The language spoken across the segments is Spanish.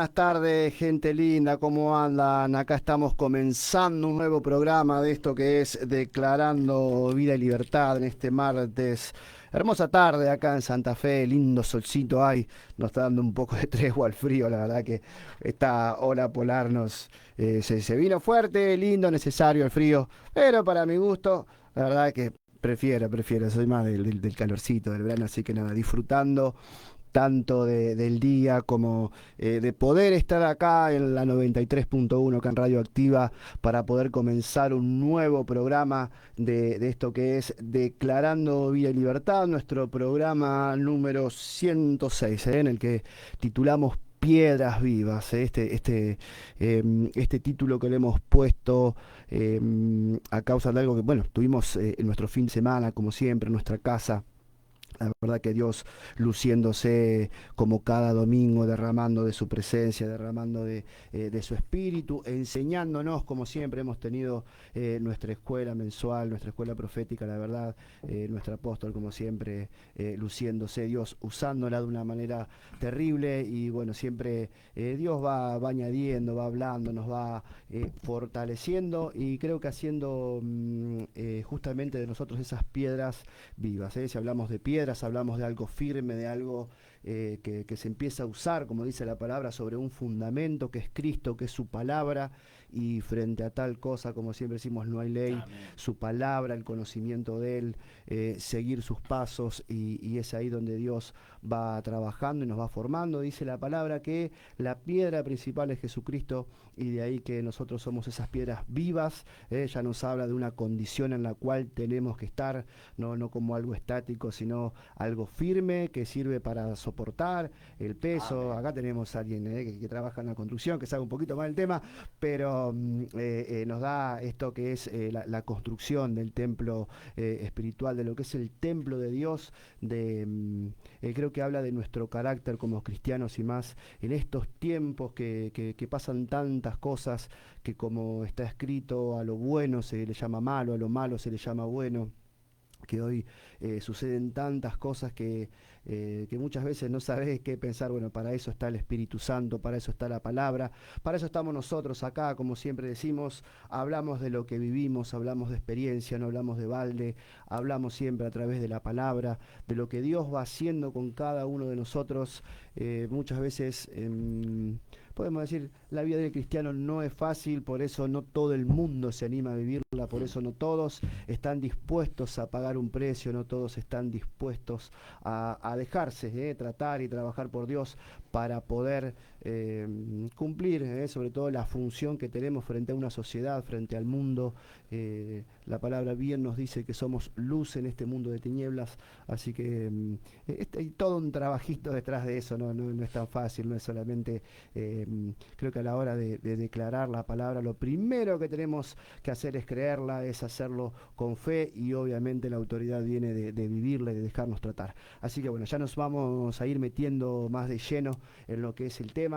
buenas tardes, gente linda, ¿cómo andan? Acá estamos comenzando un nuevo programa de esto que es Declarando Vida y Libertad en este martes. Hermosa tarde acá en Santa Fe, lindo solcito hay, nos está dando un poco de tregua al frío, la verdad que esta ola polar se vino fuerte, lindo, necesario el frío, pero para mi gusto, la verdad que prefiero, soy más del calorcito, del verano, así que nada, disfrutando tanto del día como de poder estar acá en la 93.1 acá en Radio Activa para poder comenzar un nuevo programa de esto que es Declarando Vida y Libertad, nuestro programa número 106, en el que titulamos Piedras Vivas, este título que le hemos puesto a causa de algo que, bueno, tuvimos en nuestro fin de semana, como siempre, en nuestra casa. La verdad que Dios luciéndose como cada domingo, derramando de su presencia, derramando de su espíritu, enseñándonos como siempre hemos tenido nuestra escuela mensual, nuestra escuela profética, la verdad, nuestro apóstol como siempre luciéndose, Dios usándola de una manera terrible y bueno, siempre Dios va añadiendo, va hablando, nos va fortaleciendo y creo que haciendo justamente de nosotros esas piedras vivas. Si hablamos de piedras, hablamos de algo firme, de algo que se empieza a usar, como dice la palabra, sobre un fundamento que es Cristo, que es su palabra, y frente a tal cosa, como siempre decimos, no hay ley. Amén. Su palabra, el conocimiento de Él, seguir sus pasos, y es ahí donde Dios va trabajando y nos va formando. Dice la palabra que la piedra principal es Jesucristo, y de ahí que nosotros somos esas piedras vivas. Ya nos habla de una condición en la cual tenemos que estar, no como algo estático, sino algo firme que sirve para soportar el peso. Acá tenemos a alguien que trabaja en la construcción, que sabe un poquito más del tema, pero nos da esto que es la construcción del templo espiritual, de lo que es el templo de Dios, creo que habla de nuestro carácter como cristianos y más en estos tiempos que pasan tantas cosas, que como está escrito, a lo bueno se le llama malo, a lo malo se le llama bueno, que hoy suceden tantas cosas que muchas veces no sabes qué pensar. Bueno, para eso está el Espíritu Santo, para eso está la palabra, para eso estamos nosotros acá, como siempre decimos, hablamos de lo que vivimos, hablamos de experiencia, no hablamos de balde, hablamos siempre a través de la palabra, de lo que Dios va haciendo con cada uno de nosotros. Muchas veces podemos decir, la vida del cristiano no es fácil, por eso no todo el mundo se anima a vivirla, por eso no todos están dispuestos a pagar un precio, no todos están dispuestos a dejarse tratar y trabajar por Dios para poder cumplir sobre todo la función que tenemos frente a una sociedad, frente al mundo. La palabra bien nos dice que somos luz en este mundo de tinieblas, así que hay todo un trabajito detrás de eso, no es tan fácil, no es solamente, creo que a la hora de declarar la palabra, lo primero que tenemos que hacer es creerla, es hacerlo con fe, y obviamente la autoridad viene de vivirla y de dejarnos tratar. Así que bueno, ya nos vamos a ir metiendo más de lleno en lo que es el tema.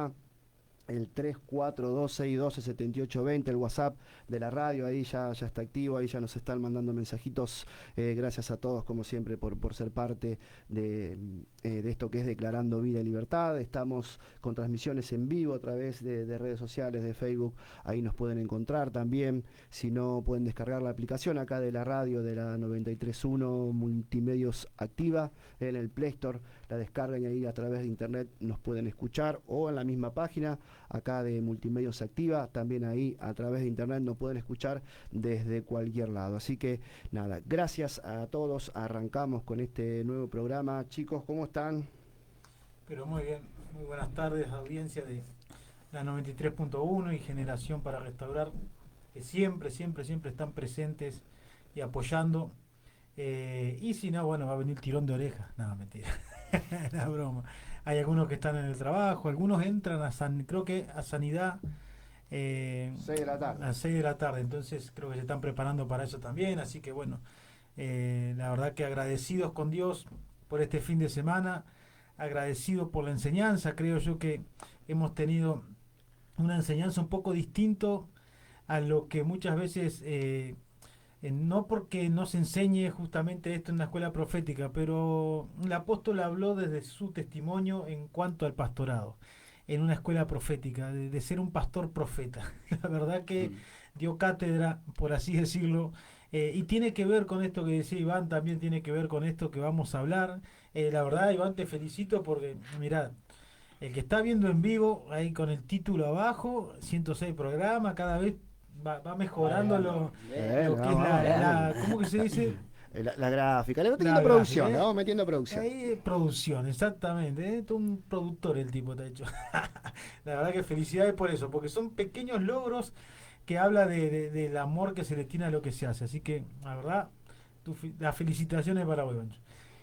El 3426127820, el WhatsApp de la radio, ahí ya está activo, ahí ya nos están mandando mensajitos. Gracias a todos como siempre por ser parte de esto que es Declarando Vida y Libertad. Estamos con transmisiones en vivo a través de redes sociales, de Facebook, ahí nos pueden encontrar también. Si no, pueden descargar la aplicación acá de la radio, de la 93.1 Multimedios Activa, en el Play Store, la descargan y ahí a través de internet nos pueden escuchar, o en la misma página acá de Multimedios Activa, también ahí a través de internet nos pueden escuchar desde cualquier lado. Así que nada, gracias a todos, arrancamos con este nuevo programa. Chicos, ¿cómo están? Pero muy bien, muy buenas tardes, audiencia de la 93.1 y Generación para Restaurar, que siempre están presentes y apoyando. Y si no, bueno, va a venir tirón de oreja. No, mentira. La broma. Hay algunos que están en el trabajo, algunos entran creo que a sanidad 6 de la a tarde. las 6 de la tarde, entonces creo que se están preparando para eso también, así que bueno, la verdad que agradecidos con Dios por este fin de semana, agradecido por la enseñanza. Creo yo que hemos tenido una enseñanza un poco distinto a lo que muchas veces, no porque no se enseñe justamente esto en la escuela profética, pero el apóstol habló desde su testimonio en cuanto al pastorado. en una escuela profética, de ser un pastor profeta. La verdad que dio cátedra, por así decirlo, y tiene que ver con esto que decía Iván, también tiene que ver con esto que vamos a hablar. La verdad, Iván, te felicito porque, mirá, el que está viendo en vivo, ahí con el título abajo, 106 programas, cada vez va mejorando lo que es vamos, ¿cómo que se dice? La gráfica, le vamos La metiendo gráfica, producción, le ¿eh? vamos metiendo producción. Ahí, producción, exactamente, ¿eh? Todo un productor el tipo te ha hecho. La verdad que felicidades por eso, porque son pequeños logros que habla del amor que se le tiene a lo que se hace. Así que, la verdad, las felicitaciones para vos, Iván.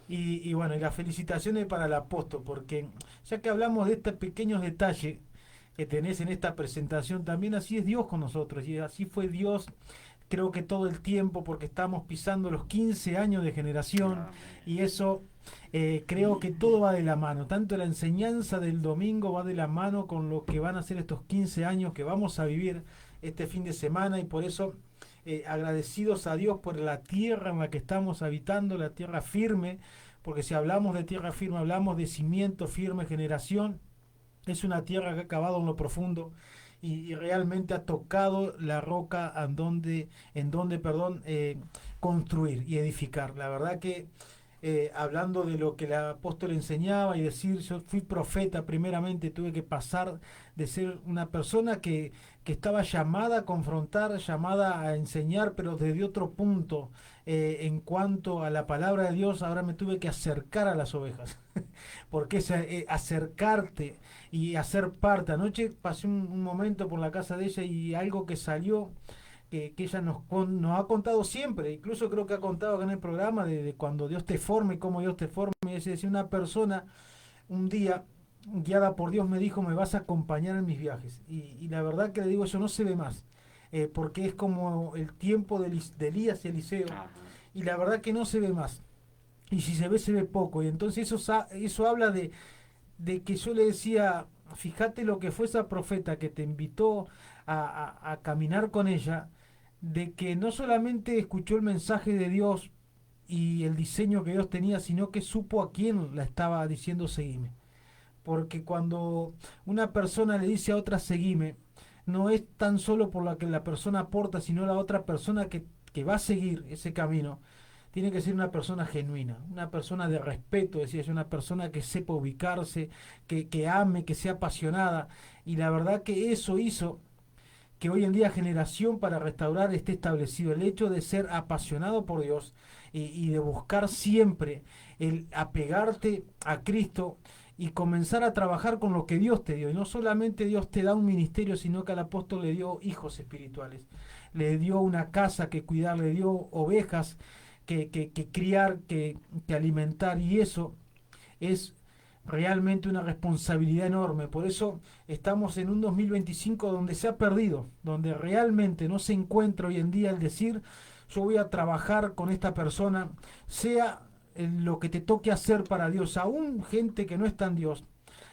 Y bueno, y las felicitaciones para el apóstol, porque ya que hablamos de este pequeños detalles que tenés en esta presentación, también así es Dios con nosotros, y así fue Dios, creo que todo el tiempo, porque estamos pisando los 15 años de generación, y eso creo que todo va de la mano, tanto la enseñanza del domingo va de la mano con lo que van a ser estos 15 años que vamos a vivir este fin de semana, y por eso agradecidos a Dios por la tierra en la que estamos habitando, la tierra firme, porque si hablamos de tierra firme, hablamos de cimiento firme, generación, es una tierra que ha cavado en lo profundo y realmente ha tocado la roca perdón, construir y edificar. La verdad que hablando de lo que el apóstol enseñaba y decir, yo fui profeta primeramente, tuve que pasar de ser una persona que estaba llamada a confrontar, llamada a enseñar, pero desde otro punto. En cuanto a la palabra de Dios, ahora me tuve que acercar a las ovejas, porque es acercarte y hacer parte. Anoche pasé un momento por la casa de ella y algo que salió, que ella nos ha contado siempre, incluso creo que ha contado acá en el programa, de cuando Dios te forma y cómo Dios te forma. Y es decir, una persona un día, guiada por Dios, me dijo, me vas a acompañar en mis viajes. Y la verdad que le digo, eso no se ve más, porque es como el tiempo de Elías y Eliseo, y la verdad que no se ve más. Y si se ve poco. Y entonces eso habla de que yo le decía, fíjate lo que fue esa profeta que te invitó a caminar con ella, de que no solamente escuchó el mensaje de Dios y el diseño que Dios tenía, sino que supo a quién la estaba diciendo seguime. Porque cuando una persona le dice a otra seguime, no es tan solo por la que la persona aporta, sino la otra persona que va a seguir ese camino tiene que ser una persona genuina, una persona de respeto, decía yo, una persona que sepa ubicarse, que ame, que sea apasionada. Y la verdad que eso hizo que hoy en día Generación para Restaurar esté establecido. El hecho de ser apasionado por Dios y de buscar siempre el apegarte a Cristo y comenzar a trabajar con lo que Dios te dio. Y no solamente Dios te da un ministerio, sino que al apóstol le dio hijos espirituales. Le dio una casa que cuidar, le dio ovejas que criar, que alimentar, y eso es realmente una responsabilidad enorme. Por eso estamos en un 2025 donde se ha perdido, donde realmente no se encuentra hoy en día el decir, yo voy a trabajar con esta persona, sea lo que te toque hacer para Dios, aún gente que no está en Dios.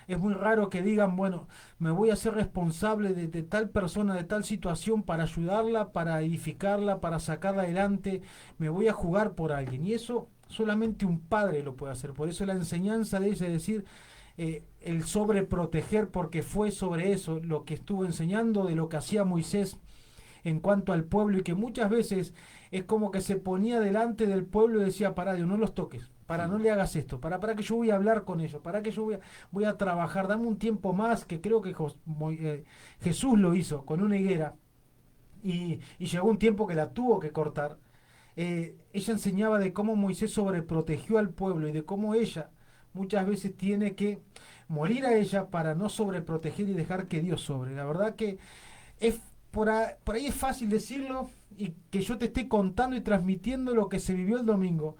Es muy raro que digan, bueno, me voy a ser responsable de tal persona, de tal situación para ayudarla, para edificarla, para sacarla adelante, me voy a jugar por alguien. Y eso solamente un padre lo puede hacer. Por eso la enseñanza de ella es decir, el sobreproteger, porque fue sobre eso lo que estuvo enseñando de lo que hacía Moisés en cuanto al pueblo, y que muchas veces es como que se ponía delante del pueblo y decía, para Dios, no los toques, para no le hagas esto, para que yo voy a hablar con ellos, para que yo voy a trabajar, dame un tiempo más, que creo que Jesús lo hizo con una higuera, y llegó un tiempo que la tuvo que cortar. Ella enseñaba de cómo Moisés sobreprotegió al pueblo y de cómo ella muchas veces tiene que morir a ella para no sobreproteger y dejar que Dios sobre. La verdad que es por ahí es fácil decirlo y que yo te esté contando y transmitiendo lo que se vivió el domingo.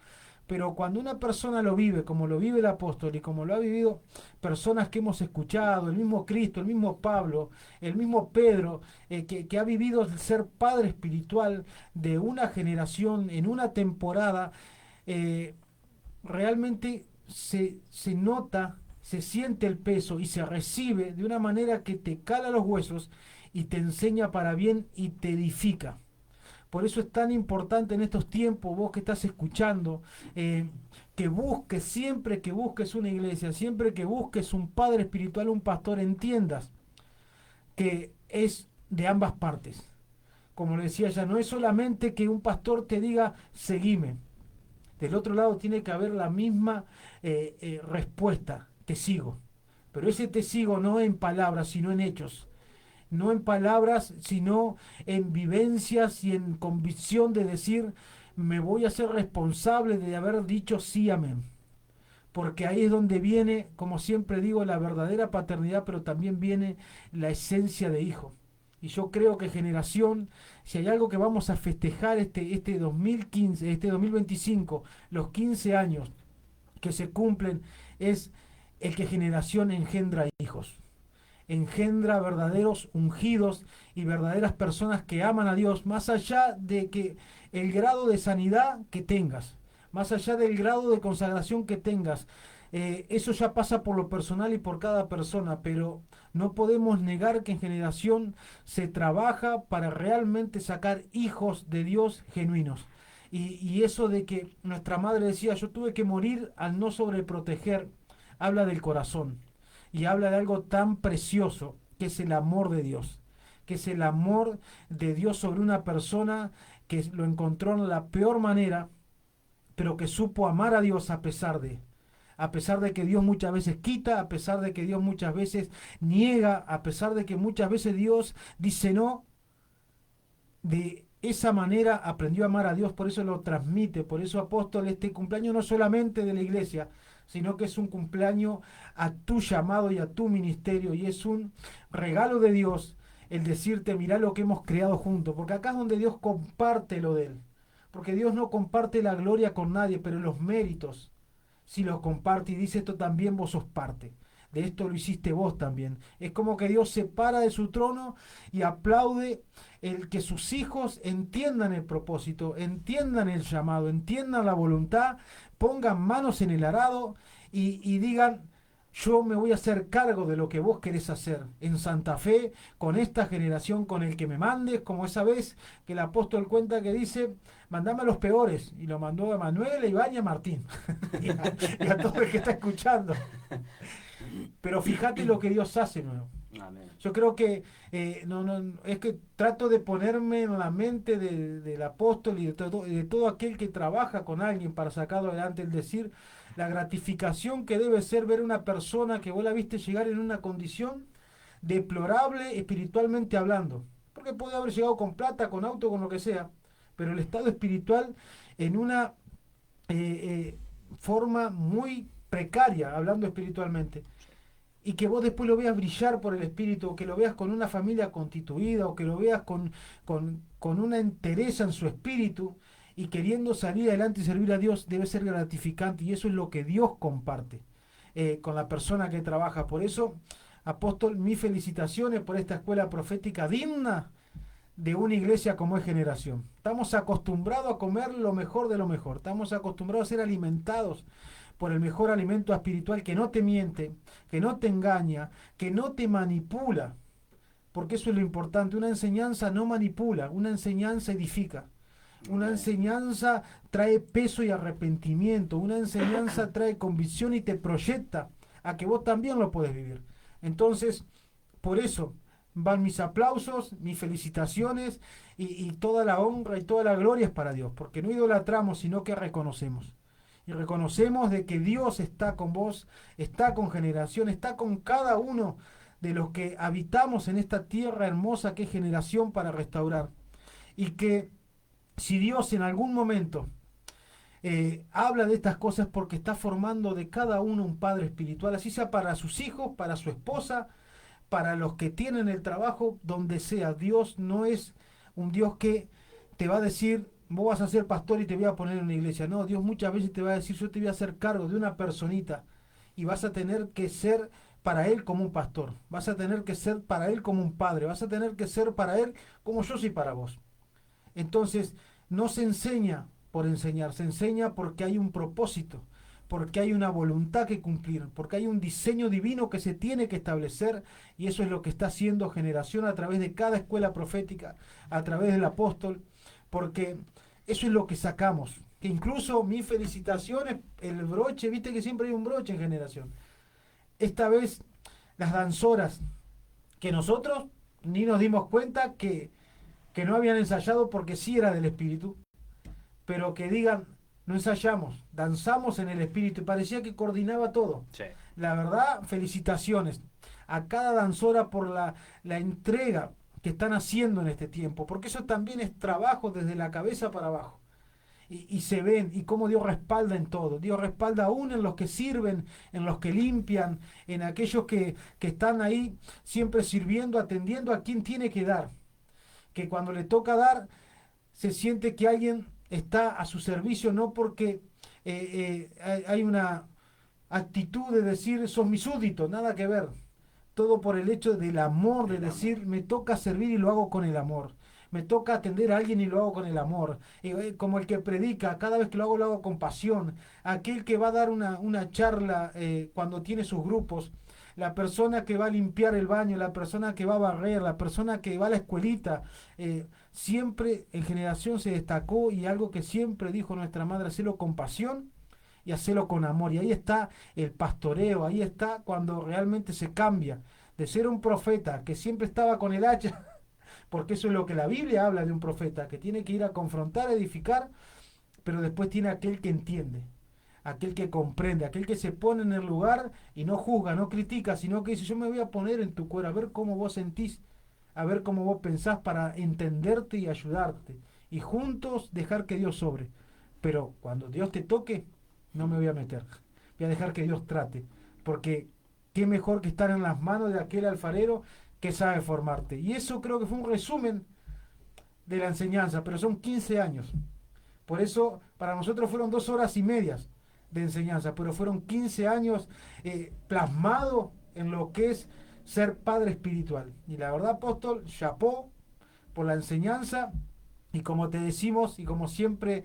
Pero cuando una persona lo vive, como lo vive el apóstol y como lo ha vivido personas que hemos escuchado, el mismo Cristo, el mismo Pablo, el mismo Pedro, que ha vivido el ser padre espiritual de una generación en una temporada, eh, realmente se nota, se siente el peso y se recibe de una manera que te cala los huesos y te enseña para bien y te edifica. Por eso es tan importante en estos tiempos, vos que estás escuchando, que busques, siempre que busques una iglesia, siempre que busques un padre espiritual, un pastor, entiendas que es de ambas partes. Como le decía ya, no es solamente que un pastor te diga, seguime. Del otro lado tiene que haber la misma respuesta, te sigo. Pero ese te sigo no en palabras, sino en hechos. No en palabras, sino en vivencias y en convicción de decir, me voy a ser responsable de haber dicho sí, amén. Porque ahí es donde viene, como siempre digo, la verdadera paternidad, pero también viene la esencia de hijo. Y yo creo que generación, si hay algo que vamos a festejar este 2015, este 2025, los 15 años que se cumplen, es el que generación engendra hijos. Engendra verdaderos ungidos y verdaderas personas que aman a Dios, más allá de que el grado de sanidad que tengas, más allá del grado de consagración que tengas. Eso ya pasa por lo personal y por cada persona, pero no podemos negar que en generación se trabaja para realmente sacar hijos de Dios genuinos. Y eso de que nuestra madre decía, yo tuve que morir al no sobreproteger, habla del corazón y habla de algo tan precioso que es el amor de Dios, que es el amor de Dios sobre una persona que lo encontró en la peor manera, pero que supo amar a Dios a pesar de que Dios muchas veces quita, a pesar de que Dios muchas veces niega, a pesar de que muchas veces Dios dice no, de esa manera aprendió a amar a Dios, por eso lo transmite, por eso apóstol, este cumpleaños no solamente de la iglesia, sino que es un cumpleaños a tu llamado y a tu ministerio, y es un regalo de Dios el decirte, mirá lo que hemos creado juntos, porque acá es donde Dios comparte lo de Él, porque Dios no comparte la gloria con nadie, pero los méritos si los comparte y dice, esto también vos sos parte. De esto lo hiciste vos también. Es como que Dios se para de su trono y aplaude el que sus hijos entiendan el propósito, entiendan el llamado, entiendan la voluntad, pongan manos en el arado y digan, yo me voy a hacer cargo de lo que vos querés hacer en Santa Fe, con esta generación, con el que me mandes, como esa vez que el apóstol cuenta que dice, mandame a los peores, y lo mandó a Manuel, a Iván y a Martín, y a todo el que está escuchando. Pero fíjate lo que Dios hace nuevo. Amén. Yo creo que es que trato de ponerme en la mente del apóstol y de todo aquel que trabaja con alguien para sacarlo adelante, el decir la gratificación que debe ser ver una persona que vos la viste llegar en una condición deplorable espiritualmente hablando. Porque puede haber llegado con plata, con auto, con lo que sea, pero el estado espiritual en una forma muy precaria, hablando espiritualmente, y que vos después lo veas brillar por el Espíritu, o que lo veas con una familia constituida, o que lo veas con una entereza en su espíritu, y queriendo salir adelante y servir a Dios, debe ser gratificante, y eso es lo que Dios comparte con la persona que trabaja. Por eso, apóstol, mis felicitaciones por esta escuela profética digna de una iglesia como es Generación. Estamos acostumbrados a comer lo mejor de lo mejor, estamos acostumbrados a ser alimentados por el mejor alimento espiritual que no te miente, que no te engaña, que no te manipula, porque eso es lo importante. Una enseñanza no manipula, una enseñanza edifica. Una enseñanza trae peso y arrepentimiento, una enseñanza trae convicción y te proyecta a que vos también lo podés vivir. Entonces, por eso van mis aplausos, mis felicitaciones y toda la honra y toda la gloria es para Dios, porque no idolatramos, sino que reconocemos. Y reconocemos de que Dios está con vos, está con Generación, está con cada uno de los que habitamos en esta tierra hermosa que es Generación para restaurar. Y que si Dios en algún momento habla de estas cosas porque está formando de cada uno un padre espiritual, así sea para sus hijos, para su esposa, para los que tienen el trabajo, donde sea. Dios no es un Dios que te va a decir, vos vas a ser pastor y te voy a poner en una iglesia. No, Dios muchas veces te va a decir, yo te voy a hacer cargo de una personita y vas a tener que ser para Él como un pastor, vas a tener que ser para Él como un padre, vas a tener que ser para Él como yo soy para vos. Entonces, no se enseña por enseñar, se enseña porque hay un propósito, porque hay una voluntad que cumplir, porque hay un diseño divino que se tiene que establecer, y eso es lo que está haciendo Generación a través de cada escuela profética, a través del apóstol, porque eso es lo que sacamos. Que incluso mis felicitaciones, el broche, viste que siempre hay un broche en Generación. Esta vez las danzoras, que nosotros ni nos dimos cuenta que no habían ensayado porque sí era del espíritu, pero que digan, no ensayamos, danzamos en el espíritu, y parecía que coordinaba todo. Sí. La verdad, felicitaciones a cada danzora por la entrega que están haciendo en este tiempo, porque eso también es trabajo desde la cabeza para abajo. Y se ven, y cómo Dios respalda en todo. Dios respalda aún en los que sirven, en los que limpian, en aquellos que están ahí siempre sirviendo, atendiendo a quien tiene que dar. Que cuando le toca dar, se siente que alguien está a su servicio, no porque hay una actitud de decir, sos mi súbdito, nada que ver. Todo por el hecho del amor, de decir, me toca servir y lo hago con el amor. Me toca atender a alguien y lo hago con el amor. Como el que predica, cada vez que lo hago con pasión. Aquel que va a dar una charla cuando tiene sus grupos. La persona que va a limpiar el baño, la persona que va a barrer, la persona que va a la escuelita. Siempre en Generación se destacó, y algo que siempre dijo nuestra madre, hacerlo con pasión y hacerlo con amor. Y ahí está el pastoreo, ahí está cuando realmente se cambia de ser un profeta que siempre estaba con el hacha, porque eso es lo que la Biblia habla de un profeta, que tiene que ir a confrontar, a edificar, pero después tiene aquel que entiende, aquel que comprende, aquel que se pone en el lugar y no juzga, no critica, sino que dice, yo me voy a poner en tu cuero, a ver cómo vos sentís, a ver cómo vos pensás, para entenderte y ayudarte, y juntos dejar que Dios sobre. Pero cuando Dios te toque, no me voy a meter, voy a dejar que Dios trate, porque qué mejor que estar en las manos de aquel alfarero que sabe formarte. Y eso creo que fue un resumen de la enseñanza, pero son 15 años. Por eso para nosotros fueron 2 horas y media de enseñanza, pero fueron 15 años plasmados en lo que es ser padre espiritual. Y la verdad, apóstol, chapó por la enseñanza. Y como te decimos y como siempre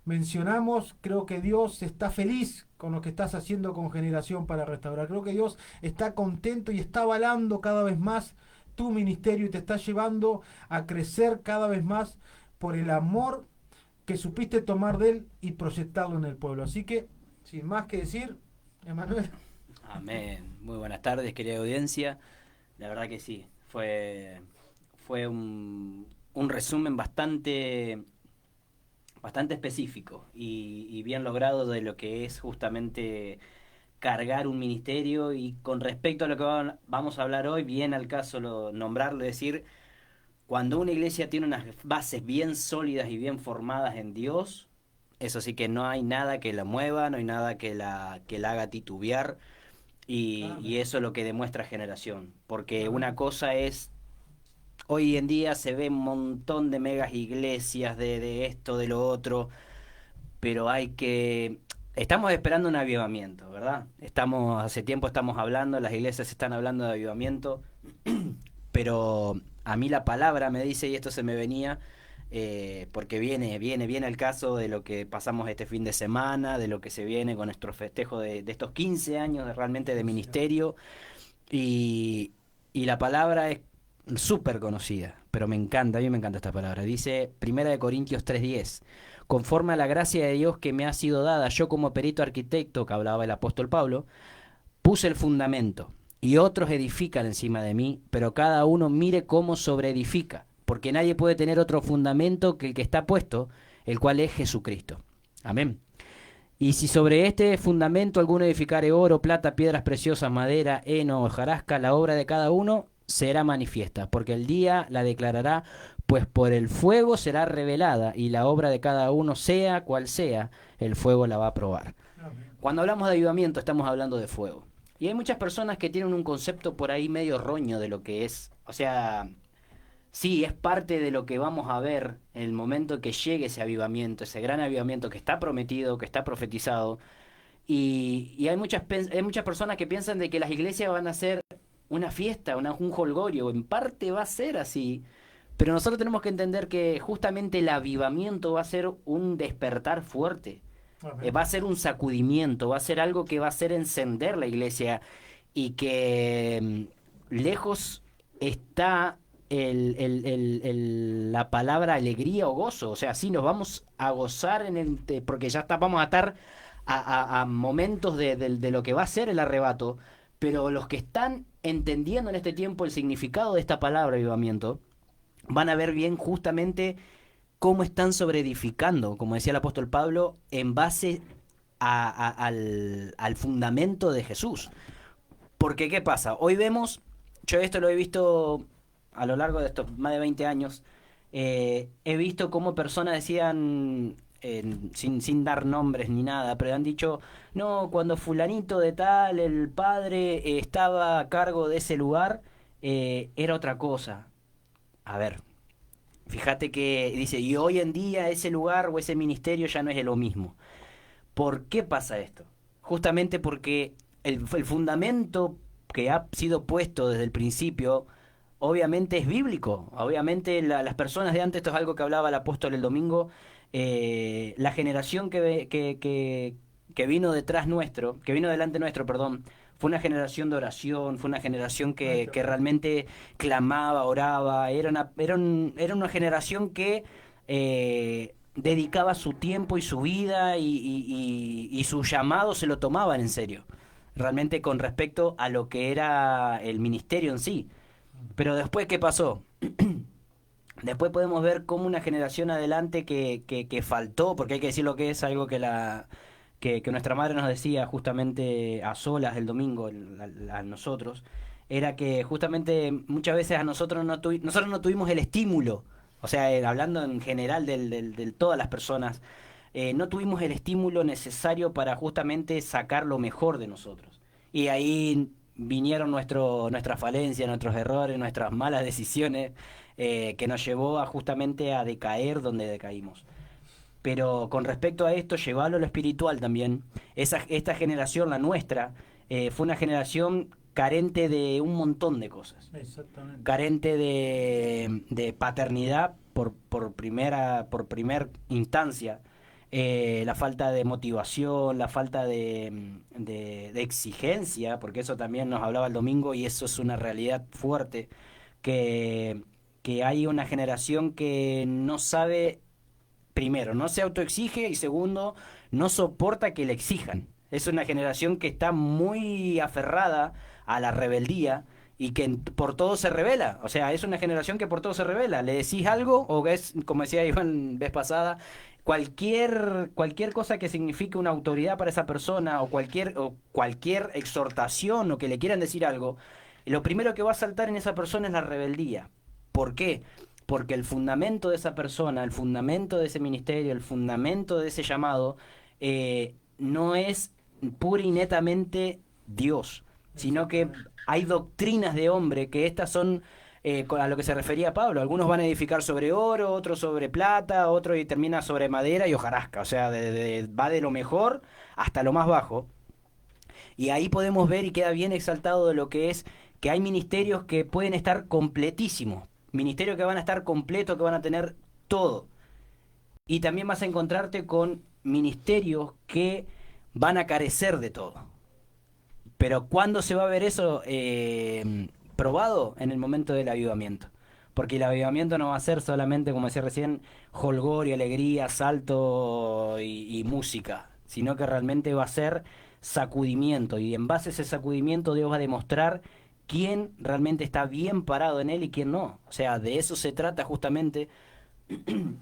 mencionamos, creo que Dios está feliz con lo que estás haciendo con Generación para Restaurar. Creo que Dios está contento y está avalando cada vez más tu ministerio y te está llevando a crecer cada vez más por el amor que supiste tomar de él y proyectarlo en el pueblo. Así que, sin más que decir, Emanuel. Amén. Muy buenas tardes, querida audiencia. La verdad que sí, fue un resumen bastante específico y bien logrado de lo que es justamente cargar un ministerio. Y con respecto a lo que vamos a hablar hoy, bien al caso nombrarlo, decir, cuando una iglesia tiene unas bases bien sólidas y bien formadas en Dios, eso sí que no hay nada que la mueva, no hay nada que la haga titubear, y eso es lo que demuestra Generación. Porque una cosa es, hoy en día se ve un montón de megas iglesias, de esto, de lo otro, pero estamos esperando un avivamiento, ¿verdad? Hace tiempo estamos hablando, las iglesias están hablando de avivamiento, pero a mí la palabra me dice, y esto se me venía, porque viene al caso de lo que pasamos este fin de semana, de lo que se viene con nuestro festejo de estos 15 años realmente de ministerio, y la palabra es súper conocida, pero a mí me encanta esta palabra. Dice 1 Corintios 3:10, conforme a la gracia de Dios que me ha sido dada, yo como perito arquitecto, que hablaba el apóstol Pablo, puse el fundamento, y otros edifican encima de mí, pero cada uno mire cómo sobreedifica, porque nadie puede tener otro fundamento que el que está puesto, el cual es Jesucristo. Amén. Y si sobre este fundamento alguno edificare oro, plata, piedras preciosas, madera, heno, hojarasca, la obra de cada uno será manifiesta, porque el día la declarará, pues por el fuego será revelada, y la obra de cada uno, sea cual sea, el fuego la va a probar. Cuando hablamos de avivamiento, estamos hablando de fuego. Y hay muchas personas que tienen un concepto por ahí medio roño de lo que es. O sea, sí, es parte de lo que vamos a ver en el momento que llegue ese avivamiento, ese gran avivamiento que está prometido, que está profetizado. Y hay muchas personas que piensan de que las iglesias van a ser una fiesta, un jolgorio. En parte va a ser así, pero nosotros tenemos que entender que justamente el avivamiento va a ser un despertar fuerte. Va a ser un sacudimiento, va a ser algo que va a hacer encender la iglesia, y que lejos está la palabra alegría o gozo. O sea, sí, nos vamos a gozar porque ya vamos a estar a momentos de lo que va a ser el arrebato. Pero los que están entendiendo en este tiempo el significado de esta palabra avivamiento, van a ver bien justamente cómo están sobreedificando, como decía el apóstol Pablo, en base al fundamento de Jesús. Porque, ¿qué pasa? Hoy vemos, yo esto lo he visto a lo largo de estos más de 20 años, he visto cómo personas decían, sin dar nombres ni nada, pero han dicho, no, cuando fulanito de tal, el padre estaba a cargo de ese lugar, era otra cosa. A ver, fíjate que dice, y hoy en día ese lugar o ese ministerio ya no es lo mismo. ¿Por qué pasa esto? Justamente porque el fundamento que ha sido puesto desde el principio, obviamente es bíblico. Obviamente las personas de antes, esto es algo que hablaba el apóstol el domingo, la generación que vino detrás nuestro, que vino delante nuestro, perdón, fue una generación de oración, fue una generación que realmente clamaba, oraba, era una generación que dedicaba su tiempo y su vida y su llamado se lo tomaban en serio, realmente con respecto a lo que era el ministerio en sí. Pero después, ¿qué pasó? Después podemos ver cómo una generación adelante que faltó, porque hay que decir lo que es algo que nuestra madre nos decía justamente a solas el domingo a nosotros, era que justamente muchas veces a nosotros nosotros no tuvimos el estímulo, o sea, hablando en general de todas las personas, no tuvimos el estímulo necesario para justamente sacar lo mejor de nosotros. Y ahí vinieron nuestras falencias, nuestros errores, nuestras malas decisiones, que nos llevó justamente a decaer donde decaímos. Pero con respecto a esto, llevarlo a lo espiritual también, esta generación, la nuestra, fue una generación carente de un montón de cosas. Exactamente. Carente de paternidad por primer instancia, la falta de motivación, la falta de exigencia, porque eso también nos hablaba el domingo y eso es una realidad fuerte, que hay una generación que no sabe, primero, no se autoexige y segundo, no soporta que le exijan. Es una generación que está muy aferrada a la rebeldía y que por todo se revela. O sea, es una generación que por todo se revela. Le decís algo o es, como decía Iván vez pasada, cualquier cosa que signifique una autoridad para esa persona o cualquier exhortación o que le quieran decir algo, lo primero que va a saltar en esa persona es la rebeldía. ¿Por qué? Porque el fundamento de esa persona, el fundamento de ese ministerio, el fundamento de ese llamado, no es pura y netamente Dios, sino que hay doctrinas de hombre que estas son a lo que se refería Pablo. Algunos van a edificar sobre oro, otros sobre plata, otro y termina sobre madera y hojarasca. O sea, va de lo mejor hasta lo más bajo. Y ahí podemos ver y queda bien exaltado de lo que es que hay ministerios que pueden estar completísimos, ministerios que van a estar completos, que van a tener todo. Y también vas a encontrarte con ministerios que van a carecer de todo. Pero ¿cuándo se va a ver eso probado? En el momento del avivamiento. Porque el avivamiento no va a ser solamente, como decía recién, jolgorio, alegría, salto y música, sino que realmente va a ser sacudimiento. Y en base a ese sacudimiento Dios va a demostrar quién realmente está bien parado en él y quién no. O sea, de eso se trata justamente.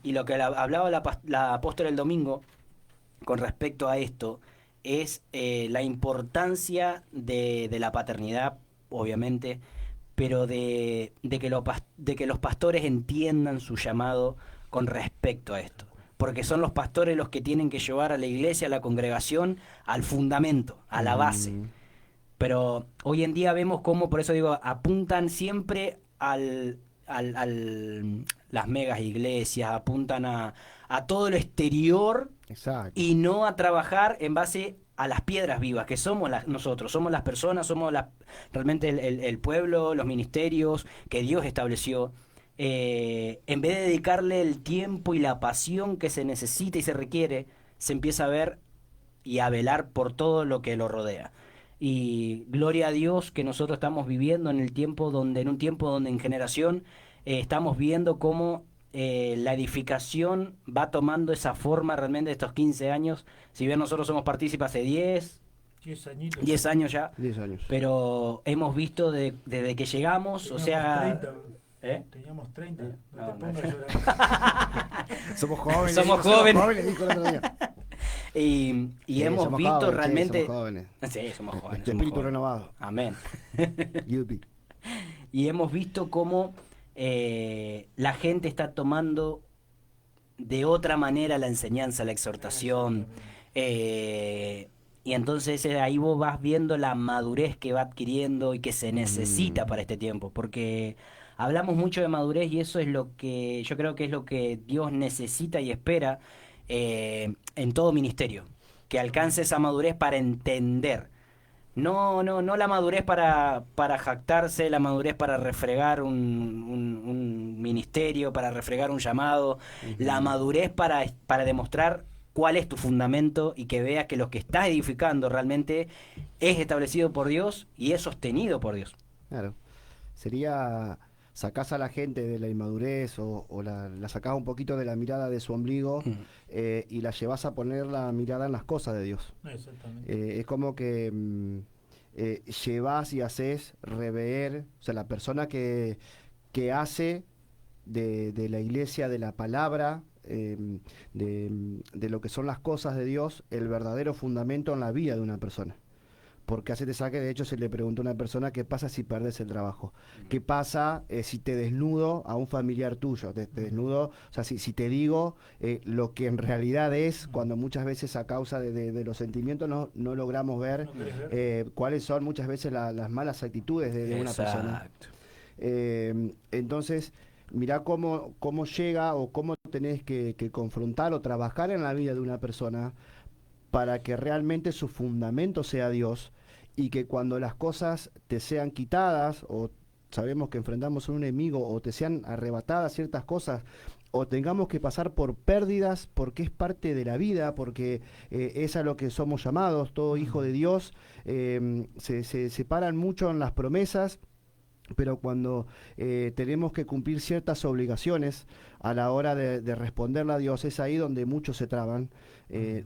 Y lo que hablaba la apóstola el domingo con respecto a esto es la importancia de la paternidad, obviamente, pero de que los pastores entiendan su llamado con respecto a esto. Porque son los pastores los que tienen que llevar a la iglesia, a la congregación, al fundamento, a la base. Pero hoy en día vemos cómo, por eso digo, apuntan siempre las megas iglesias, apuntan a todo lo exterior. Exacto. Y no a trabajar en base a las piedras vivas, que somos nosotros, somos las personas, somos realmente el pueblo, los ministerios que Dios estableció. En vez de dedicarle el tiempo y la pasión que se necesita y se requiere, se empieza a ver y a velar por todo lo que lo rodea. Y gloria a Dios que nosotros estamos viviendo en un tiempo donde en generación estamos viendo cómo la edificación va tomando esa forma realmente de estos 15 años. Si bien nosotros somos partícipes hace 10 añitos. 10 años ya, 10 años. pero hemos visto desde que llegamos, Teníamos o sea... 30, ¿Eh? Teníamos 30. No, No, te pongas no. a llorar. Somos jóvenes. Somos jóvenes. Dijo el otro día. Y Sí, hemos somos visto jóvenes, realmente... somos jóvenes. Sí, somos jóvenes. Este somos espíritu jóvenes. renovado. Amén. Yupi. Y hemos visto cómo la gente está tomando de otra manera la enseñanza, la exhortación. Y entonces ahí vos vas viendo la madurez que va adquiriendo y que se necesita para este tiempo. Porque hablamos mucho de madurez y eso es lo que yo creo que es lo que Dios necesita y espera en todo ministerio. Que alcance esa madurez para entender. No la madurez para jactarse, la madurez para refregar un ministerio, para refregar un llamado, la madurez para demostrar cuál es tu fundamento y que veas que lo que estás edificando realmente es establecido por Dios y es sostenido por Dios. Claro. Sería, sacás a la gente de la inmadurez o la sacás un poquito de la mirada de su ombligo y la llevas a poner la mirada en las cosas de Dios. Exactamente. Es como que llevas y haces rever, o sea, la persona que hace de la iglesia, de la palabra, de lo que son las cosas de Dios, el verdadero fundamento en la vida de una persona. Porque hace te saque, de hecho se le preguntó a una persona qué pasa si perdes el trabajo, qué pasa si te desnudo a un familiar tuyo, te desnudo, o sea, si te digo lo que en realidad es, cuando muchas veces a causa de los sentimientos no logramos ver ¿No querés ver? cuáles son muchas veces las malas actitudes de una persona. Exacto. Entonces, mirá cómo llega o cómo tenés que confrontar o trabajar en la vida de una persona para que realmente su fundamento sea Dios y que cuando las cosas te sean quitadas o sabemos que enfrentamos a un enemigo o te sean arrebatadas ciertas cosas o tengamos que pasar por pérdidas porque es parte de la vida, porque es a lo que somos llamados, todo hijo de Dios, se separan mucho en las promesas. Pero cuando tenemos que cumplir ciertas obligaciones a la hora de responderle a Dios, es ahí donde muchos se traban.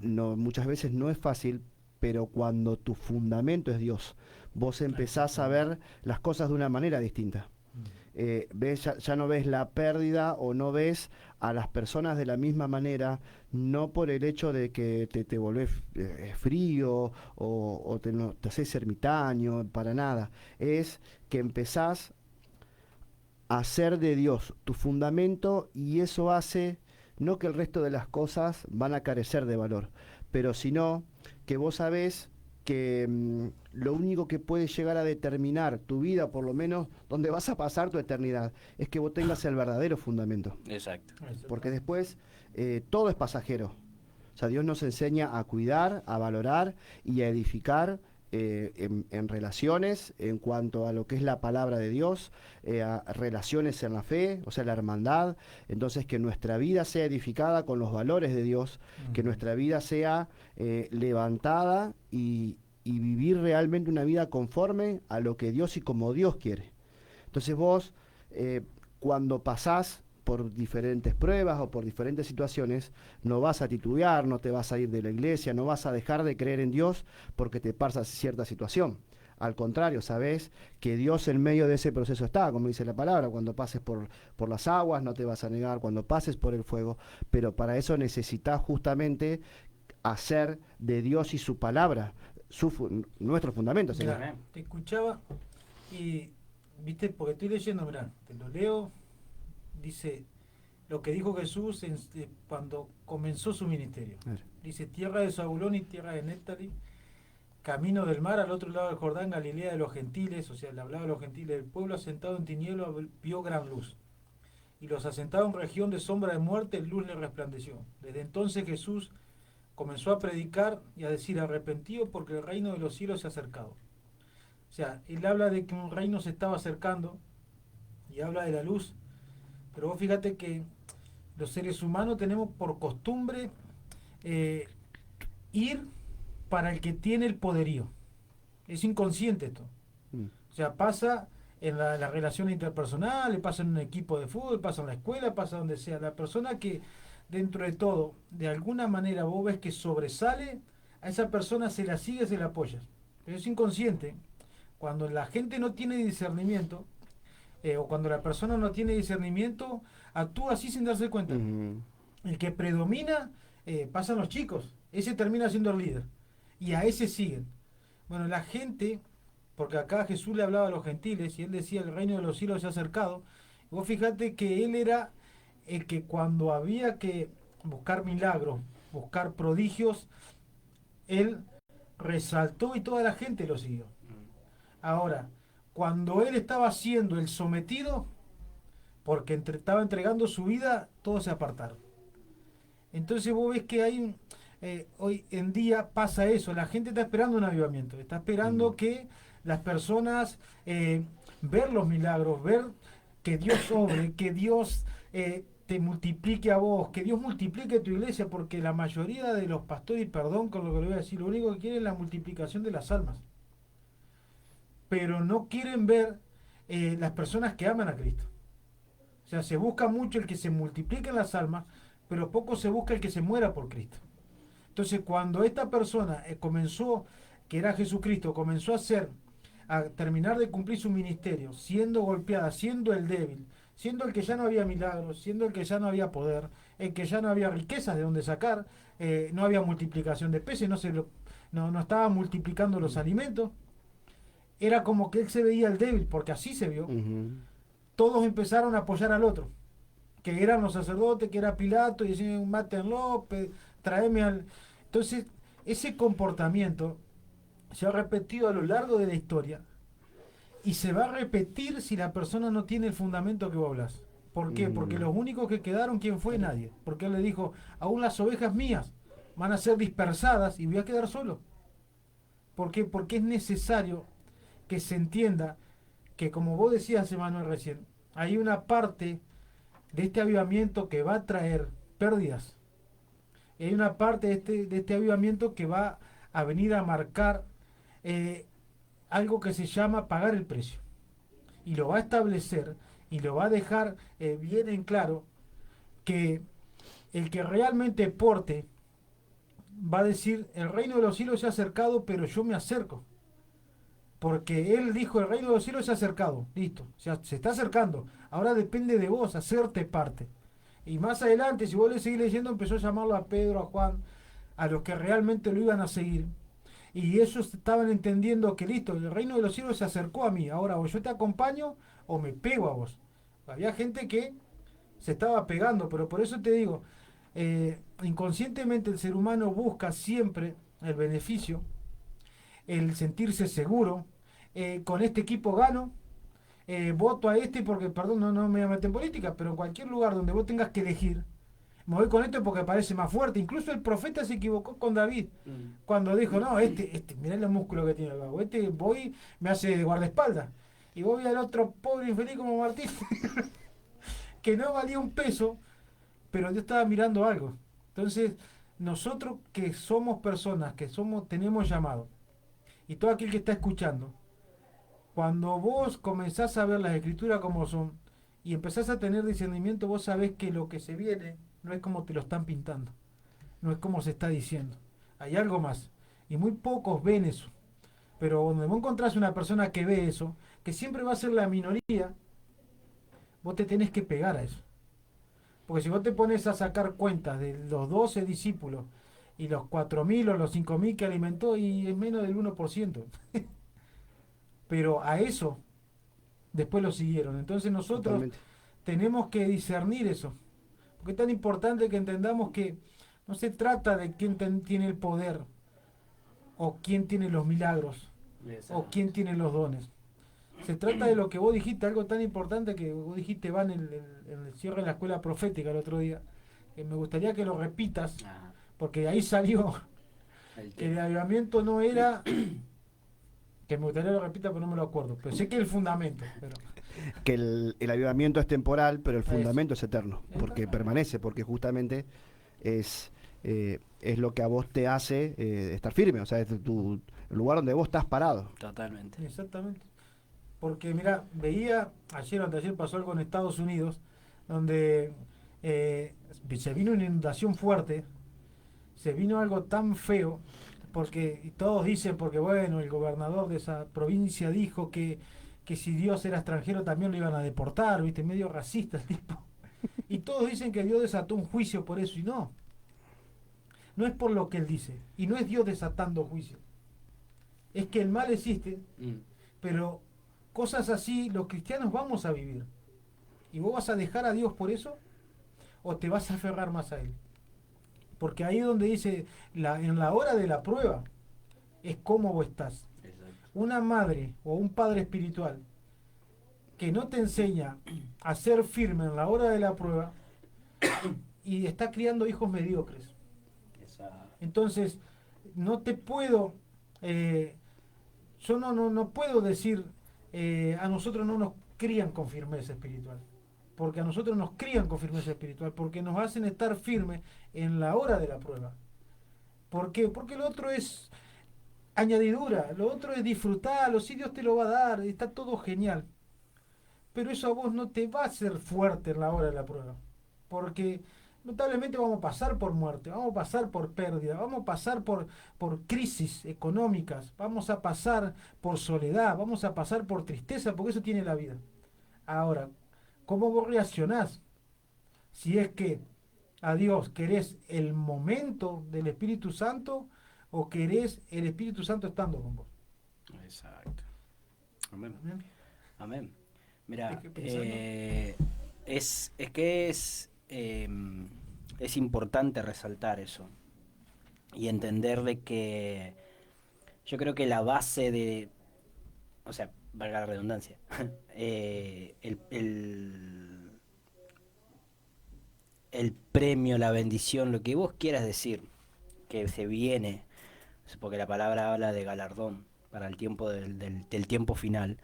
Muchas veces no es fácil, pero cuando tu fundamento es Dios, vos empezás a ver las cosas de una manera distinta. Ya no ves la pérdida o no ves a las personas de la misma manera, no por el hecho de que te volvés frío o te haces ermitaño, para nada. Es que empezás a hacer de Dios tu fundamento y eso hace no que el resto de las cosas van a carecer de valor, pero sino que vos sabés que lo único que puede llegar a determinar tu vida, por lo menos donde vas a pasar tu eternidad, es que vos tengas el verdadero fundamento. Exacto. Porque después todo es pasajero. O sea, Dios nos enseña a cuidar, a valorar y a edificar en relaciones, en cuanto a lo que es la palabra de Dios, a relaciones en la fe, o sea, la hermandad. Entonces, que nuestra vida sea edificada con los valores de Dios, que nuestra vida sea levantada y vivir realmente una vida conforme a lo que Dios y como Dios quiere. Entonces vos, cuando pasás por diferentes pruebas o por diferentes situaciones, no vas a titubear, no te vas a ir de la iglesia, no vas a dejar de creer en Dios porque te pasa cierta situación. Al contrario, sabés que Dios en medio de ese proceso está, como dice la palabra, cuando pases por las aguas no te vas a negar, cuando pases por el fuego, pero para eso necesitas justamente hacer de Dios y su palabra nuestro fundamento. Mirá, te escuchaba y, viste, porque estoy leyendo, mirá, te lo leo. Dice lo que dijo Jesús cuando comenzó su ministerio. Dice: tierra de Zabulón y tierra de Neftalí, camino del mar al otro lado del Jordán, Galilea de los gentiles. O sea, le hablaba a los gentiles. El pueblo asentado en tinieblas vio gran luz, y los asentados en región de sombra de muerte, luz le resplandeció. Desde entonces Jesús comenzó a predicar y a decir: arrepentido, porque el reino de los cielos se ha acercado. O sea, él habla de que un reino se estaba acercando y habla de la luz. Pero vos fíjate que los seres humanos tenemos por costumbre ir para el que tiene el poderío. Es inconsciente esto. O sea, pasa en la relación interpersonal, pasa en un equipo de fútbol, pasa en la escuela, pasa donde sea. La persona que dentro de todo, de alguna manera vos ves que sobresale, a esa persona se la sigue, se la apoyas. Pero es inconsciente. Cuando la gente no tiene discernimiento, o cuando la persona no tiene discernimiento, actúa así sin darse cuenta. El que predomina, pasan los chicos. Ese termina siendo el líder. Y a ese siguen. Bueno, la gente, porque acá Jesús le hablaba a los gentiles y él decía el reino de los cielos se ha acercado. Y vos fíjate que él era el que cuando había que buscar milagros, buscar prodigios, él resaltó y toda la gente lo siguió. Ahora, cuando él estaba siendo el sometido, porque estaba entregando su vida, todos se apartaron. Entonces vos ves que hay hoy en día pasa eso, la gente está esperando un avivamiento, está esperando que las personas ver los milagros, ver que Dios obre, que Dios te multiplique a vos, que Dios multiplique tu iglesia, porque la mayoría de los pastores, y perdón con lo que le voy a decir, lo único que quieren es la multiplicación de las almas, pero no quieren ver las personas que aman a Cristo. O sea, se busca mucho el que se multipliquen las almas, pero poco se busca el que se muera por Cristo. Entonces, cuando esta persona comenzó, que era Jesucristo, comenzó a terminar de cumplir su ministerio, siendo golpeada, siendo el débil, siendo el que ya no había milagros, siendo el que ya no había poder, el que ya no había riquezas de donde sacar, no había multiplicación de peces, no estaba multiplicando los alimentos, era como que él se veía el débil, porque así se vio. Todos empezaron a apoyar al otro, que eran los sacerdotes, que era Pilato, y decían, mátenlo, tráeme al... Entonces, ese comportamiento se ha repetido a lo largo de la historia y se va a repetir si la persona no tiene el fundamento que vos hablas. ¿Por qué? Porque los únicos que quedaron, ¿quién fue? Nadie. Porque él le dijo, aún las ovejas mías van a ser dispersadas y voy a quedar solo. ¿Por qué? Porque es necesario que se entienda que, como vos decías, Emanuel, recién, hay una parte de este avivamiento que va a traer pérdidas. Y hay una parte de este avivamiento que va a venir a marcar algo que se llama pagar el precio. Y lo va a establecer y lo va a dejar bien en claro que el que realmente porte va a decir, el reino de los cielos se ha acercado, pero yo me acerco. Porque él dijo, el reino de los cielos se ha acercado, listo, se está acercando. Ahora depende de vos hacerte parte. Y más adelante, si vos le seguís leyendo, empezó a llamarlo a Pedro, a Juan, a los que realmente lo iban a seguir. Y ellos estaban entendiendo que listo, el reino de los cielos se acercó a mí. Ahora o yo te acompaño o me pego a vos. Había gente que se estaba pegando, pero por eso te digo, inconscientemente el ser humano busca siempre el beneficio, el sentirse seguro. Con este equipo gano, voto a este porque, perdón, no me voy a meter en política, pero en cualquier lugar donde vos tengas que elegir, me voy con este porque parece más fuerte. Incluso el profeta se equivocó con David cuando dijo, no, mirá los músculos que tiene el vago, voy, me hace de guardaespaldas. Y voy al otro pobre infeliz como Martín, que no valía un peso, pero yo estaba mirando algo. Entonces, nosotros que somos personas, tenemos llamado, y todo aquel que está escuchando, cuando vos comenzás a ver las escrituras como son y empezás a tener discernimiento, vos sabés que lo que se viene no es como te lo están pintando, no es como se está diciendo. Hay algo más. Y muy pocos ven eso. Pero donde vos encontrás una persona que ve eso, que siempre va a ser la minoría, vos te tenés que pegar a eso. Porque si vos te pones a sacar cuentas de los 12 discípulos y los 4.000 o los 5.000 que alimentó, y es menos del 1%. Pero a eso después lo siguieron. Entonces nosotros Totalmente. Tenemos que discernir eso. Porque es tan importante que entendamos que no se trata de quién tiene el poder, o quién tiene los milagros, o quién tiene los dones. Se trata de lo que vos dijiste, algo tan importante que vos dijiste, Van, en el cierre de la escuela profética el otro día. Me gustaría que lo repitas, porque ahí salió que el avivamiento no era... que me gustaría que lo repita, pero no me lo acuerdo. Pero sé que el fundamento. Pero... que el avivamiento es temporal, pero el fundamento es eterno, porque permanece, porque justamente es lo que a vos te hace estar firme, o sea, es el lugar donde vos estás parado. Totalmente. Exactamente. Porque mira, veía, ayer o anteayer pasó algo en Estados Unidos, donde se vino una inundación fuerte, se vino algo tan feo, porque y todos dicen, porque bueno, el gobernador de esa provincia dijo que si Dios era extranjero también lo iban a deportar, viste, medio racista el tipo. Y todos dicen que Dios desató un juicio por eso, y no, no es por lo que él dice, y no es Dios desatando juicio, es que el mal existe, pero cosas así los cristianos vamos a vivir. ¿Y vos vas a dejar a Dios por eso? ¿O te vas a aferrar más a Él? Porque ahí es donde dice, en la hora de la prueba, es cómo vos estás. Exacto. Una madre o un padre espiritual que no te enseña a ser firme en la hora de la prueba y está criando hijos mediocres. Exacto. Entonces, no te puedo, yo no puedo decir, a nosotros no nos crían con firmeza espiritual, porque a nosotros nos crían con firmeza espiritual, porque nos hacen estar firmes en la hora de la prueba. ¿Por qué? Porque lo otro es añadidura, lo otro es disfrutarlo, si Dios te lo va a dar, está todo genial. Pero eso a vos no te va a hacer fuerte en la hora de la prueba, porque notablemente vamos a pasar por muerte, vamos a pasar por pérdida, vamos a pasar por crisis económicas, vamos a pasar por soledad, vamos a pasar por tristeza, porque eso tiene la vida. Ahora, ¿cómo vos reaccionás? Si es que a Dios querés el momento del Espíritu Santo o querés el Espíritu Santo estando con vos. Exacto. Amén. Amén. Amén. Mira, Es que pensando- es importante resaltar eso y entender de que yo creo que la base de, o sea, valga la redundancia, el premio, la bendición, lo que vos quieras decir, que se viene, porque la palabra habla de galardón para el tiempo del tiempo final.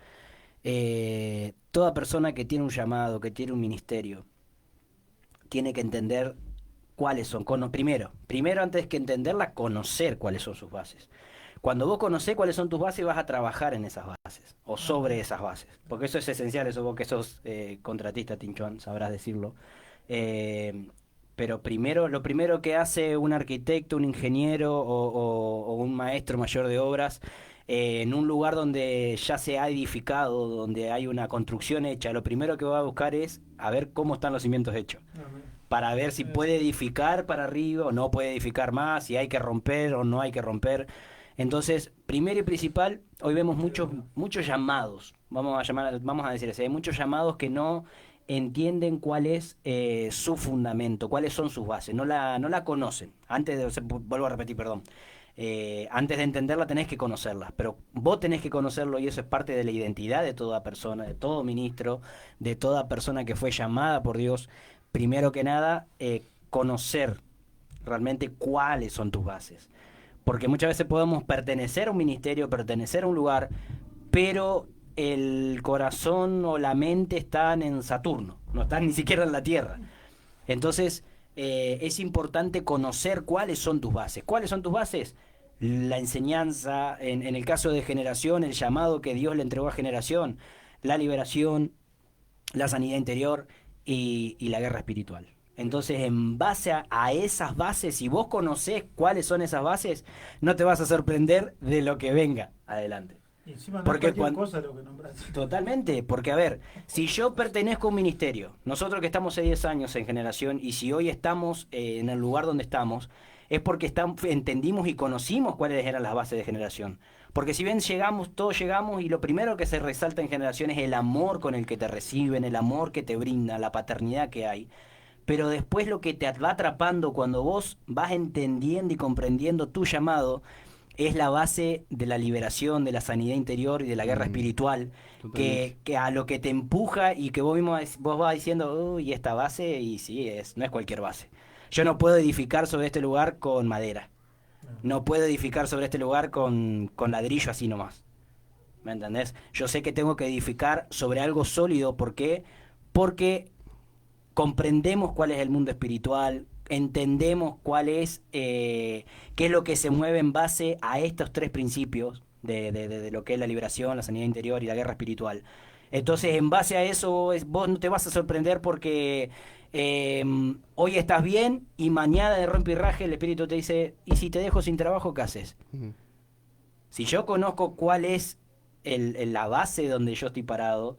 Toda persona que tiene un llamado, que tiene un ministerio, tiene que entender cuáles son. Primero antes que entenderla, conocer cuáles son sus bases. Cuando vos conocés cuáles son tus bases, vas a trabajar en esas bases o sobre esas bases. Porque eso es esencial, eso vos que sos contratista, Tinchuan, sabrás decirlo. Eh, pero lo primero que hace un arquitecto, un ingeniero o un maestro mayor de obras en un lugar donde ya se ha edificado, donde hay una construcción hecha, lo primero que va a buscar es a ver cómo están los cimientos hechos, Amén. para ver si puede edificar para arriba o no puede edificar más, si hay que romper o no hay que romper. Entonces, primero y principal, hoy vemos muchos llamados, vamos a decir así, hay muchos llamados que no entienden cuál es su fundamento, cuáles son sus bases, no la conocen. Vuelvo a repetir, perdón. Antes de entenderla tenés que conocerla, pero vos tenés que conocerlo y eso es parte de la identidad de toda persona, de todo ministro, de toda persona que fue llamada por Dios. Primero que nada, conocer realmente cuáles son tus bases. Porque muchas veces podemos pertenecer a un ministerio, pertenecer a un lugar, pero el corazón o la mente están en Saturno, no están ni siquiera en la Tierra. Entonces, es importante conocer cuáles son tus bases. ¿Cuáles son tus bases? La enseñanza, en el caso de Generación, el llamado que Dios le entregó a Generación, la liberación, la sanidad interior y la guerra espiritual. Entonces, en base a esas bases, si vos conocés cuáles son esas bases, no te vas a sorprender de lo que venga adelante. Y encima no Porque es cualquier cuando- cosa lo que nombraste. Totalmente, porque a ver, si yo pertenezco a un ministerio, nosotros que estamos hace 10 años en Generación, y si hoy estamos en el lugar donde estamos, es porque entendimos y conocimos cuáles eran las bases de Generación. Porque si bien todos llegamos, y lo primero que se resalta en Generación es el amor con el que te reciben, el amor que te brinda, la paternidad que hay. Pero después lo que te va atrapando cuando vos vas entendiendo y comprendiendo tu llamado es la base de la liberación, de la sanidad interior y de la guerra espiritual, que a lo que te empuja y que vos vas diciendo, uy, esta base, y sí, no es cualquier base. Yo no puedo edificar sobre este lugar con madera, no puedo edificar sobre este lugar con ladrillo así nomás, ¿me entendés? Yo sé que tengo que edificar sobre algo sólido, ¿por qué? Porque comprendemos cuál es el mundo espiritual, entendemos qué es lo que se mueve en base a estos tres principios de lo que es la liberación, la sanidad interior y la guerra espiritual. Entonces, en base a eso, vos no te vas a sorprender porque hoy estás bien y mañana de rompe y raje el Espíritu te dice, ¿y si te dejo sin trabajo, qué haces? Si yo conozco cuál es la base donde yo estoy parado,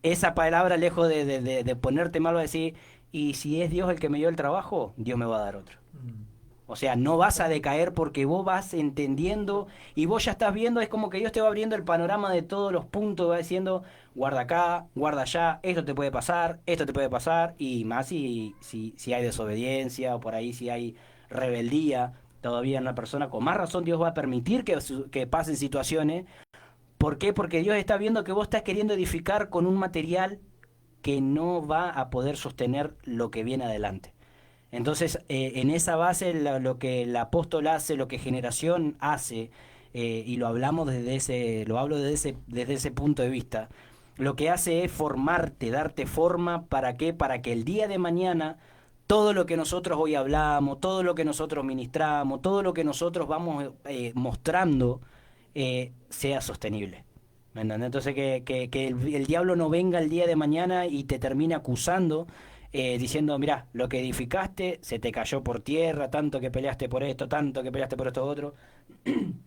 esa palabra, lejos de ponerte mal, va a decir, y si es Dios el que me dio el trabajo, Dios me va a dar otro. O sea, no vas a decaer porque vos vas entendiendo y vos ya estás viendo, es como que Dios te va abriendo el panorama de todos los puntos, va diciendo, guarda acá, guarda allá, esto te puede pasar, y más si hay desobediencia o por ahí si hay rebeldía todavía en una persona, con más razón Dios va a permitir que pasen situaciones. ¿Por qué? Porque Dios está viendo que vos estás queriendo edificar con un material que no va a poder sostener lo que viene adelante. Entonces, en esa base, lo que el apóstol hace, lo que Generación hace, y lo hablo desde ese punto de vista, lo que hace es formarte, darte forma, ¿para qué? Para que el día de mañana todo lo que nosotros hoy hablamos, todo lo que nosotros ministramos, todo lo que nosotros vamos mostrando, sea sostenible. ¿Me entiendes? Entonces que el diablo no venga el día de mañana y te termine acusando, diciendo, mira, lo que edificaste se te cayó por tierra, tanto que peleaste por esto, tanto que peleaste por esto otro,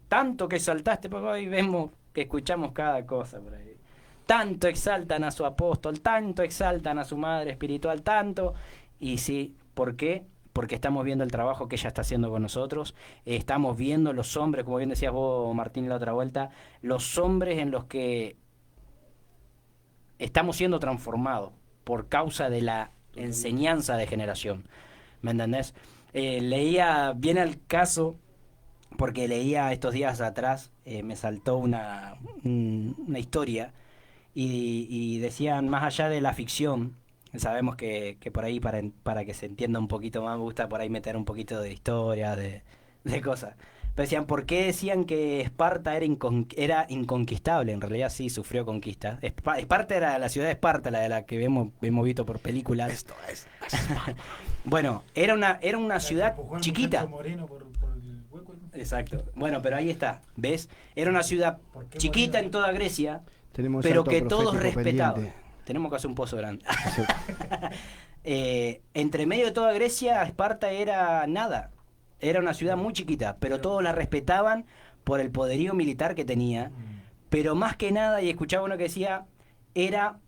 tanto que saltaste, papá, y vemos que escuchamos cada cosa por ahí. Tanto exaltan a su apóstol, tanto exaltan a su madre espiritual, tanto. Y sí, ¿por qué? Porque estamos viendo el trabajo que ella está haciendo con nosotros, estamos viendo los hombres, como bien decías vos, Martín, la otra vuelta, los hombres en los que estamos siendo transformados por causa de la enseñanza de Generación. ¿Me entendés? Leía, viene al caso, porque leía estos días atrás, me saltó una historia, y decían, más allá de la ficción, sabemos que por ahí, para que se entienda un poquito más, me gusta por ahí meter un poquito de historia, de cosas. Pero decían, ¿por qué decían que Esparta era inconquistable? En realidad sí sufrió conquista. Esparta era la ciudad de Esparta, la de la que hemos visto por películas. Esto es. Bueno, era una ciudad chiquita. Moreno por el hueco. Exacto. Bueno, pero ahí está, ¿ves? Era una ciudad chiquita en toda Grecia, Tenemos pero alto que todos profético respetaban. pendiente. Tenemos que hacer un pozo grande. Entre medio de toda Grecia, Esparta era nada. Era una ciudad muy chiquita, pero todos la respetaban por el poderío militar que tenía. Pero más que nada, y escuchaba uno que decía, era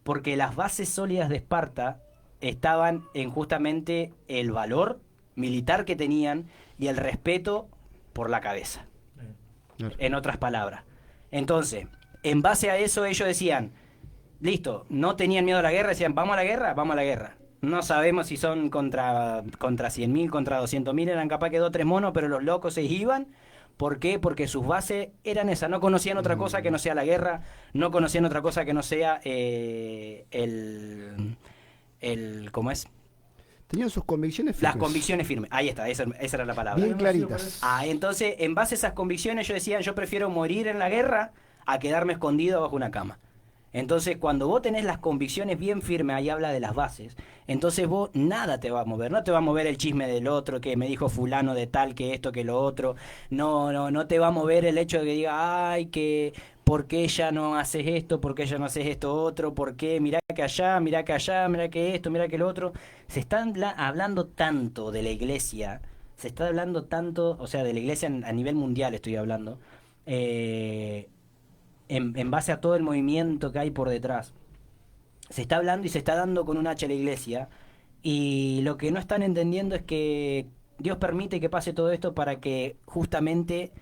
porque las bases sólidas de Esparta estaban en justamente el valor militar que tenían y el respeto por la cabeza. En otras palabras. Entonces, en base a eso ellos decían, listo, no tenían miedo a la guerra, decían, ¿vamos a la guerra? Vamos a la guerra. No sabemos si son contra 100.000, contra 200.000, eran capaz que 2 o 3 monos, pero los locos se iban. ¿Por qué? Porque sus bases eran esas, no conocían otra cosa que no sea la guerra, no conocían otra cosa que no sea ¿cómo es? Tenían sus convicciones firmes. Las convicciones firmes, ahí está, esa era la palabra. Bien claritas. Entonces, en base a esas convicciones, ellos decían, yo prefiero morir en la guerra a quedarme escondido bajo una cama. Entonces, cuando vos tenés las convicciones bien firmes, ahí habla de las bases, entonces vos nada te va a mover, no te va a mover el chisme del otro, que me dijo fulano de tal, que esto, que lo otro, no te va a mover el hecho de que diga, ay, que ¿por qué ya no haces esto? ¿Por qué ya no haces esto otro? ¿Por qué? Mirá que allá, mirá que esto, mirá que lo otro. Se está hablando tanto de la iglesia, se está hablando tanto, o sea, de la iglesia a nivel mundial estoy hablando, en base a todo el movimiento que hay por detrás. Se está hablando y se está dando con un hacha a la iglesia, y lo que no están entendiendo es que Dios permite que pase todo esto para que justamente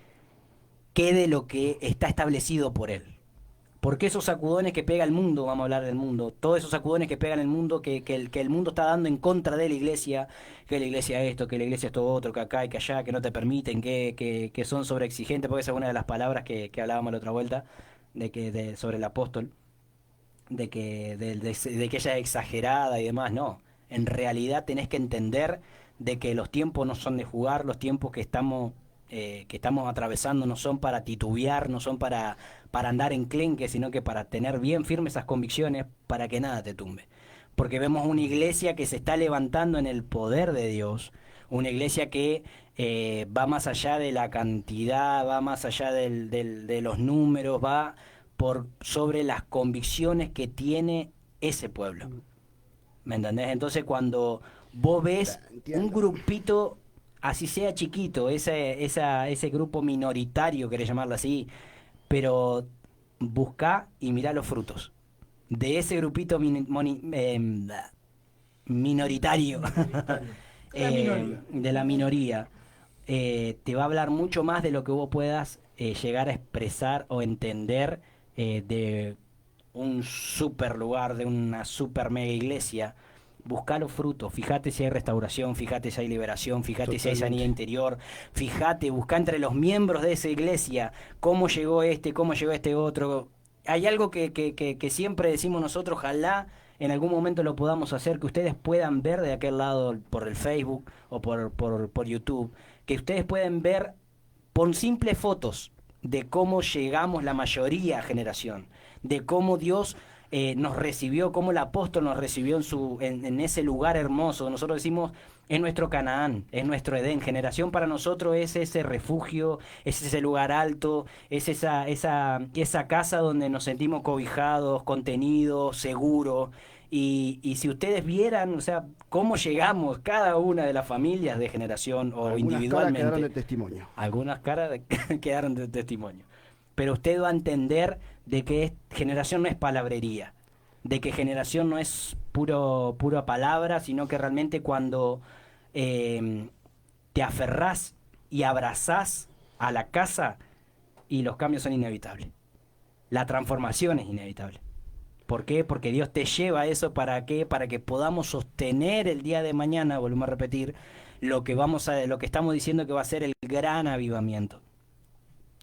quede lo que está establecido por Él. Porque esos sacudones que pega el mundo, vamos a hablar del mundo, todos esos sacudones que pegan el mundo, que el mundo está dando en contra de la iglesia, que la iglesia esto, que la iglesia esto otro, que acá y que allá, que no te permiten, que son sobreexigentes, porque esa es una de las palabras que hablábamos la otra vuelta, sobre el apóstol, de que ella es exagerada y demás. No, en realidad tenés que entender de que los tiempos no son de jugar, los tiempos que estamos atravesando no son para titubear, no son para andar en clenque, sino que para tener bien firmes esas convicciones, para que nada te tumbe. Porque vemos una iglesia que se está levantando en el poder de Dios, Una iglesia que va más allá de la cantidad, va más allá de los números, va por sobre las convicciones que tiene ese pueblo. ¿Me entendés? Entonces cuando vos ves un grupito, así sea chiquito, ese grupo minoritario, querés llamarlo así, pero buscá y mirá los frutos de ese grupito minoritario, de la minoría. Te va a hablar mucho más de lo que vos puedas llegar a expresar o entender de un super lugar, de una super mega iglesia. Buscá los frutos, fíjate si hay restauración, fíjate si hay liberación, fíjate si hay sanidad interior, fíjate, buscá entre los miembros de esa iglesia cómo llegó este otro. Hay algo que siempre decimos nosotros, ojalá en algún momento lo podamos hacer, que ustedes puedan ver de aquel lado por el Facebook o por YouTube, que ustedes pueden ver por simples fotos de cómo llegamos la mayoría generación, de cómo Dios nos recibió, cómo el apóstol nos recibió en ese lugar hermoso. Nosotros decimos, es nuestro Canaán, es nuestro Edén. Generación para nosotros es ese refugio, es ese lugar alto, es esa casa donde nos sentimos cobijados, contenidos, seguros. Y si ustedes vieran, o sea, cómo llegamos cada una de las familias de generación o algunas individualmente. Caras quedaron de testimonio. Algunas caras quedaron de testimonio. Pero usted va a entender de que generación no es palabrería, de que generación no es pura palabra, sino que realmente cuando te aferrás y abrazás a la casa, y los cambios son inevitables. La transformación es inevitable. ¿Por qué? Porque Dios te lleva a eso. ¿Para qué? Para que podamos sostener el día de mañana, volvemos a repetir, lo que estamos diciendo que va a ser el gran avivamiento.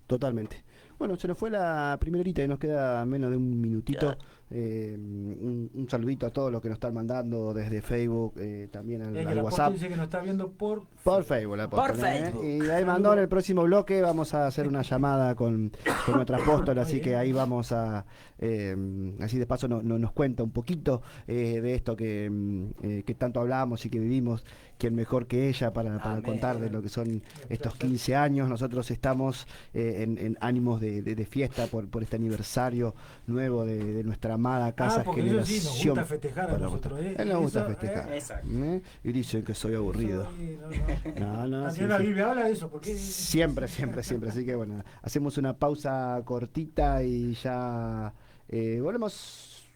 Totalmente. Bueno, se nos fue la primera horita y nos queda menos de un minutito. Un saludito a todos los que nos están mandando desde Facebook, también al WhatsApp. Dice que nos está viendo por Facebook. Por Facebook. Y ahí mandó en el próximo bloque, vamos a hacer una llamada con nuestra apóstol, así que ahí vamos a, así de paso nos cuenta un poquito de esto que tanto hablamos y que vivimos. Quién mejor que ella para contar de lo que son estos 15 años. Nosotros estamos en ánimos de fiesta por este aniversario nuevo de nuestra amada casa Generación. Sí, nos gusta festejar a nosotros. Él nos gusta festejar. Y dicen que soy aburrido. No. También la Biblia habla de eso. ¿Por qué? Siempre. Así que bueno, hacemos una pausa cortita y ya volvemos.